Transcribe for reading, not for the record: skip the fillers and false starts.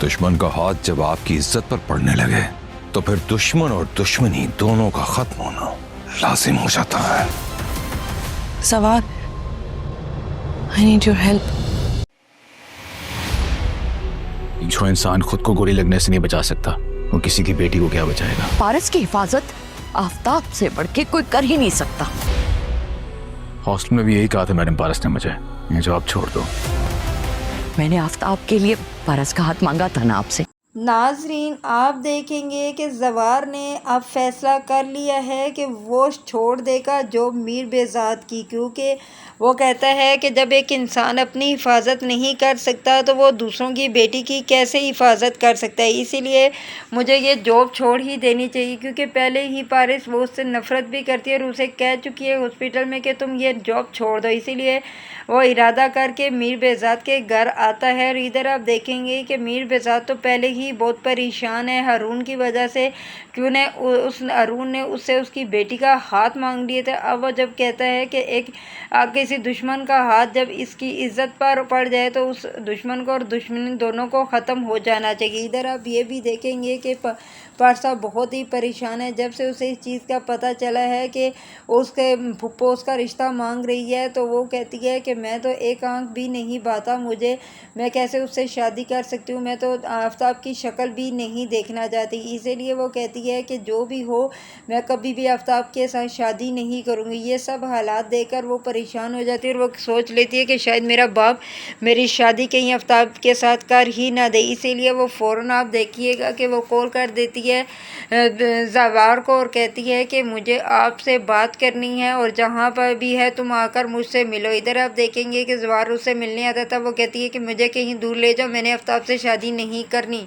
दुश्मन का हाथ जब आपकी इज्जत पर पड़ने लगे तो फिर दुश्मन और दुश्मनी दोनों का खत्म होना लाजिम हो जाता है। सवार, I need your help. जो इंसान खुद को गोली लगने से नहीं बचा सकता वो किसी की बेटी को क्या बचाएगा। पारस की हिफाजत आफताब से बढ़ के कोई कर ही नहीं सकता। हॉस्टल में भी यही कहा था मैडम पारस ने मुझे, ये जॉब छोड़ दो। मैंने आफताब के लिए पारस का हाथ मांगा था ना आपसे। नाजरीन, आप देखेंगे कि जवार ने अब फैसला कर लिया है कि वो छोड़ देगा जॉब मीर बेजाद की, क्योंकि वो कहता है कि जब एक इंसान अपनी हिफाजत नहीं कर सकता तो वो दूसरों की बेटी की कैसे हिफाजत कर सकता है। इसीलिए मुझे ये जॉब छोड़ ही देनी चाहिए, क्योंकि पहले ही पारिस वो उससे नफ़रत भी करती है और उसे कह चुकी है हॉस्पिटल में कि तुम ये जॉब छोड़ दो। इसीलिए वो इरादा करके मीर बेजाद के घर आता है। और इधर आप देखेंगे कि मीर बेजाद तो पहले ही बहुत परेशान है हारून की वजह से, क्यों ने उस हारून ने उससे उसकी बेटी का हाथ मांग लिए थे। अब वो जब कहता है कि किसी दुश्मन का हाथ जब इसकी इज्जत पर पड़ जाए तो उस दुश्मन को और दुश्मनी दोनों को ख़त्म हो जाना चाहिए। इधर आप ये भी देखेंगे कि पारसा बहुत ही परेशान है। जब से उसे इस चीज़ का पता चला है कि उसके फुप्पो उसका रिश्ता मांग रही है तो वो कहती है कि मैं तो एक आंख भी नहीं बाता, मैं कैसे उससे शादी कर सकती हूँ, मैं तो आफताब की शक्ल भी नहीं देखना चाहती। इसीलिए वो कहती है कि जो भी हो मैं कभी भी आफताब के साथ शादी नहीं करूँगी। ये सब हालात देखकर वो परेशान हो जाती है और वो सोच लेती है कि शायद मेरा बाप मेरी शादी कहीं आफताब के साथ कर ही ना दे। इसीलिए वो फ़ौरन आप देखिएगा कि वो कॉल कर देती है ज़वार को और कहती है कि मुझे आपसे बात करनी है और जहाँ पर भी है तुम आकर मुझसे मिलो। इधर आप देखेंगे कि ज़वार उससे मिलने आता था। वो कहती है कि मुझे कहीं दूर ले जाओ, मैंने आफताब से शादी नहीं करनी।